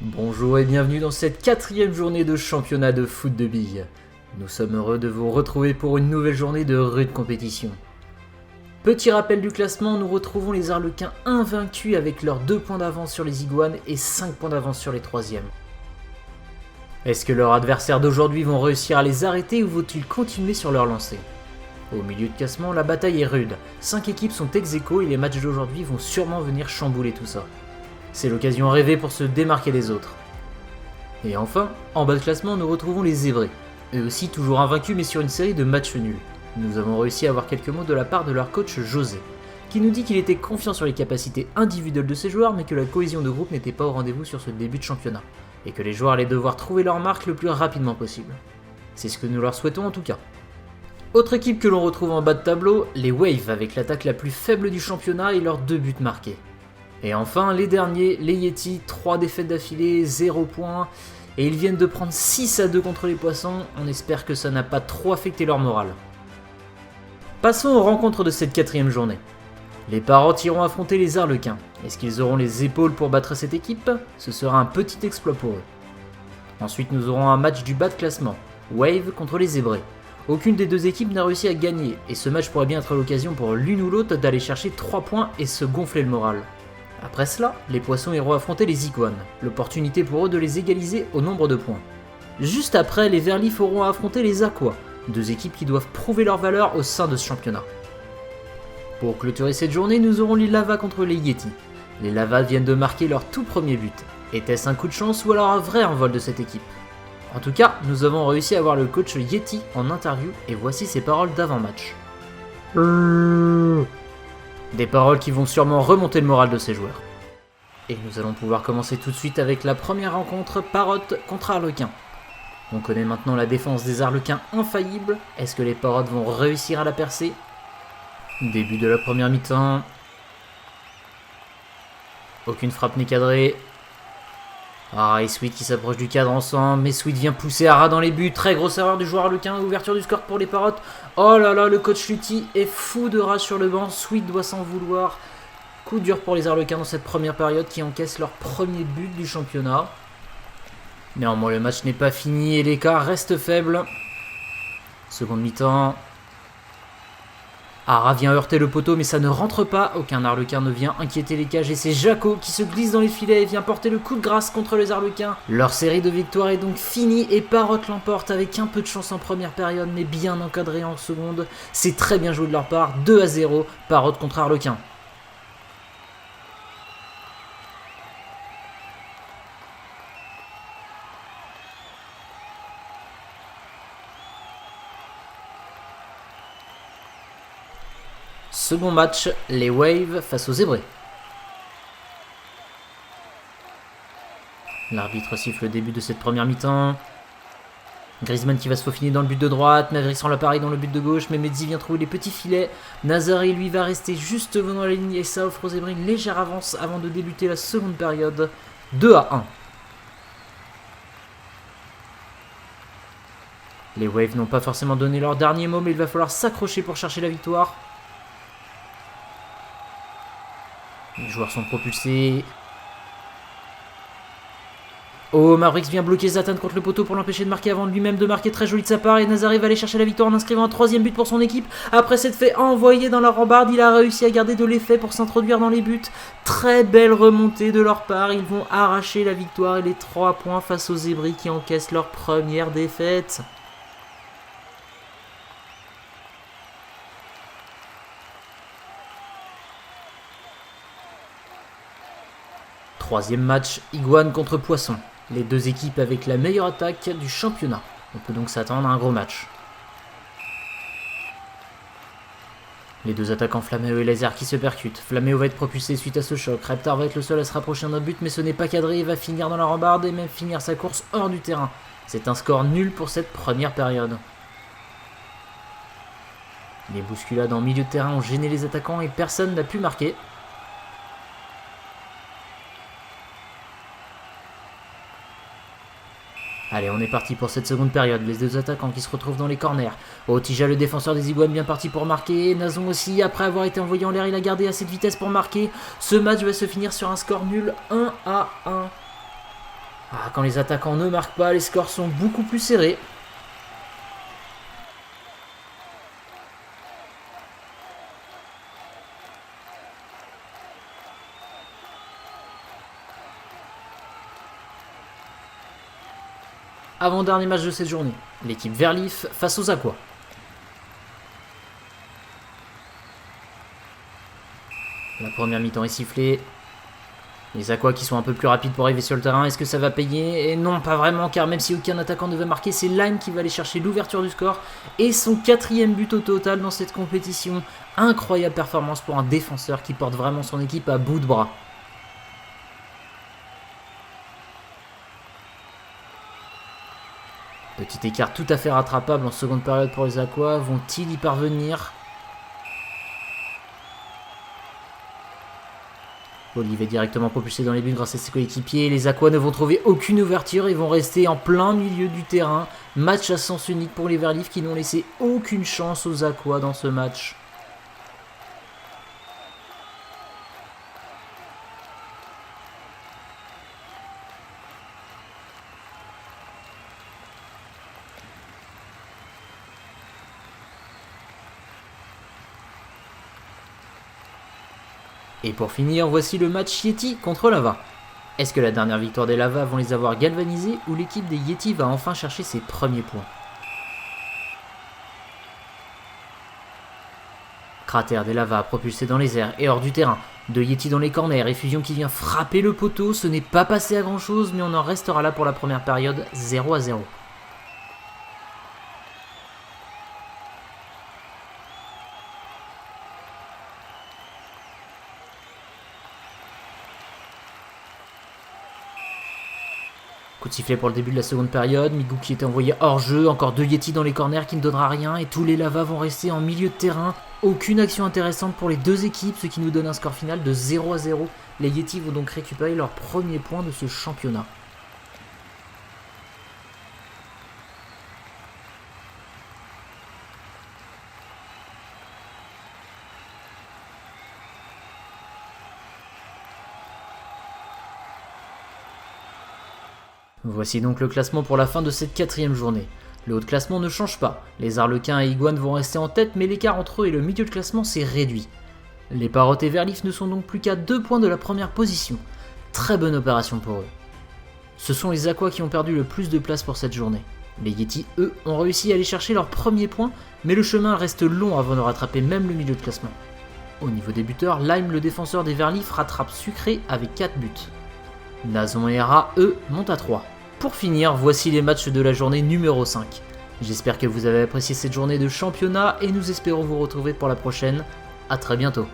Bonjour et bienvenue dans cette 4e journée de championnat de foot de billes. Nous sommes heureux de vous retrouver pour une nouvelle journée de rude compétition. Petit rappel du classement, nous retrouvons les Arlequins invaincus avec leurs 2 points d'avance sur les Iguanes et 5 points d'avance sur les 3e. Est-ce que leurs adversaires d'aujourd'hui vont réussir à les arrêter ou vont-ils continuer sur leur lancée? Au milieu de classement, la bataille est rude. 5 équipes sont ex-aequo et les matchs d'aujourd'hui vont sûrement venir chambouler tout ça. C'est l'occasion rêvée pour se démarquer des autres. Et enfin, en bas de classement, nous retrouvons les Zébrés. Eux aussi toujours invaincus mais sur une série de matchs nuls. Nous avons réussi à avoir quelques mots de la part de leur coach José, qui nous dit qu'il était confiant sur les capacités individuelles de ses joueurs mais que la cohésion de groupe n'était pas au rendez-vous sur ce début de championnat, et que les joueurs allaient devoir trouver leur marque le plus rapidement possible. C'est ce que nous leur souhaitons en tout cas. Autre équipe que l'on retrouve en bas de tableau, les Waves avec l'attaque la plus faible du championnat et leurs 2 buts marqués. Et enfin, les derniers, les Yeti, 3 défaites d'affilée, 0 points, et ils viennent de prendre 6-2 contre les Poissons, on espère que ça n'a pas trop affecté leur morale. Passons aux rencontres de cette 4e journée. Les Parottes iront affronter les Arlequins. Est-ce qu'ils auront les épaules pour battre cette équipe? Ce sera un petit exploit pour eux. Ensuite, nous aurons un match du bas de classement, Wave contre les Zébrés. Aucune des deux équipes n'a réussi à gagner, et ce match pourrait bien être l'occasion pour l'une ou l'autre d'aller chercher 3 points et se gonfler le moral. Après cela, les Poissons iront affronter les Iguanes, l'opportunité pour eux de les égaliser au nombre de points. Juste après, les Verlifs auront à affronter les Aquas, 2 équipes qui doivent prouver leur valeur au sein de ce championnat. Pour clôturer cette journée, nous aurons les Lavas contre les Yeti. Les Lavas viennent de marquer leur tout premier but. Était-ce un coup de chance ou alors un vrai envol de cette équipe? En tout cas, nous avons réussi à avoir le coach Yeti en interview et voici ses paroles d'avant-match. Des paroles qui vont sûrement remonter le moral de ses joueurs. Et nous allons pouvoir commencer tout de suite avec la première rencontre, Parottes contre Arlequins. On connaît maintenant la défense des Arlequins infaillible. Est-ce que les Parottes vont réussir à la percer? Début de la première mi-temps. Aucune frappe n'est cadrée. Et Sweet qui s'approche du cadre ensemble, mais Sweet vient pousser Ara dans les buts, très grosse erreur du joueur Arlequin, ouverture du score pour les Parottes. Oh là là, le coach Lutti est fou de rage sur le banc, Sweet doit s'en vouloir. Coup dur pour les Arlequins dans cette première période qui encaissent leur premier but du championnat. Néanmoins le match n'est pas fini et l'écart reste faible. Seconde mi-temps. Ara vient heurter le poteau mais ça ne rentre pas, aucun Arlequin ne vient inquiéter les cages et c'est Jaco qui se glisse dans les filets et vient porter le coup de grâce contre les Arlequins. Leur série de victoires est donc finie et Parottes l'emporte avec un peu de chance en première période mais bien encadré en seconde. C'est très bien joué de leur part, 2-0, Parottes contre Arlequins. Second match, les Waves face aux Zébrés. L'arbitre siffle le début de cette première mi-temps. Griezmann qui va se faufiner dans le but de droite, Maverick rend l'appareil dans le but de gauche, mais Mehdi vient trouver les petits filets. Nazaré lui va rester juste devant la ligne et ça offre aux Zébrés une légère avance avant de débuter la seconde période. 2-1. Les Waves n'ont pas forcément donné leur dernier mot, mais il va falloir s'accrocher pour chercher la victoire. Les joueurs sont propulsés. Oh, Mavericks vient bloquer Zlatan contre le poteau pour l'empêcher de marquer avant lui-même de marquer, très joli de sa part. Et Nazaré va aller chercher la victoire en inscrivant un 3e but pour son équipe. Après s'être fait envoyer dans la rambarde, il a réussi à garder de l'effet pour s'introduire dans les buts. Très belle remontée de leur part. Ils vont arracher la victoire et les 3 points face aux Zébrés qui encaissent leur première défaite. Troisième match, Iguane contre Poisson. Les 2 équipes avec la meilleure attaque du championnat. On peut donc s'attendre à un gros match. Les 2 attaquants Flaméo et Laser qui se percutent. Flaméo va être propulsé suite à ce choc. Reptar va être le seul à se rapprocher d'un but mais ce n'est pas cadré. Il va finir dans la rambarde et même finir sa course hors du terrain. C'est un score nul pour cette première période. Les bousculades en milieu de terrain ont gêné les attaquants et personne n'a pu marquer. Allez, on est parti pour cette seconde période. Les 2 attaquants qui se retrouvent dans les corners. Otija, le défenseur des Iguanes, bien parti pour marquer. Nazon aussi, après avoir été envoyé en l'air, il a gardé assez de vitesse pour marquer. Ce match va se finir sur un score nul, 1-1. Ah, quand les attaquants ne marquent pas, les scores sont beaucoup plus serrés. Avant-dernier match de cette journée, l'équipe Verlif face aux Aqua. La première mi-temps est sifflée. Les Aqua qui sont un peu plus rapides pour arriver sur le terrain, est-ce que ça va payer? Et non, pas vraiment, car même si aucun attaquant ne va marquer, c'est Lime qui va aller chercher l'ouverture du score et son 4e but au total dans cette compétition. Incroyable performance pour un défenseur qui porte vraiment son équipe à bout de bras. Petit écart tout à fait rattrapable en seconde période pour les Aqua. Vont-ils y parvenir? Olive est directement propulsé dans les buts grâce à ses coéquipiers. Les Aqua ne vont trouver aucune ouverture et vont rester en plein milieu du terrain. Match à sens unique pour les Verlif qui n'ont laissé aucune chance aux Aqua dans ce match. Et pour finir, voici le match Yeti contre Lava. Est-ce que la dernière victoire des Lava vont les avoir galvanisés ou l'équipe des Yeti va enfin chercher ses premiers points? Cratère des Lava propulsé dans les airs et hors du terrain. De Yeti dans les corners et Fusion qui vient frapper le poteau. Ce n'est pas passé à grand chose, mais on en restera là pour la première période, 0-0. Coup de sifflet pour le début de la seconde période, Migou qui était envoyé hors jeu, encore 2 Yeti dans les corners qui ne donnera rien et tous les Lava vont rester en milieu de terrain. Aucune action intéressante pour les deux équipes, ce qui nous donne un score final de 0-0. Les Yeti vont donc récupérer leur premier point de ce championnat. Voici donc le classement pour la fin de cette 4e journée. Le haut de classement ne change pas, les Arlequins et Iguane vont rester en tête mais l'écart entre eux et le milieu de classement s'est réduit. Les Parottes et Verlif ne sont donc plus qu'à 2 points de la première position. Très bonne opération pour eux. Ce sont les Aqua qui ont perdu le plus de place pour cette journée. Les Yeti, eux, ont réussi à aller chercher leur premier point, mais le chemin reste long avant de rattraper même le milieu de classement. Au niveau des buteurs, Lime, le défenseur des Verlif, rattrape Sucré avec 4 buts. Nazon et Hera, eux, montent à 3. Pour finir, voici les matchs de la journée numéro 5. J'espère que vous avez apprécié cette journée de championnat et nous espérons vous retrouver pour la prochaine. A très bientôt.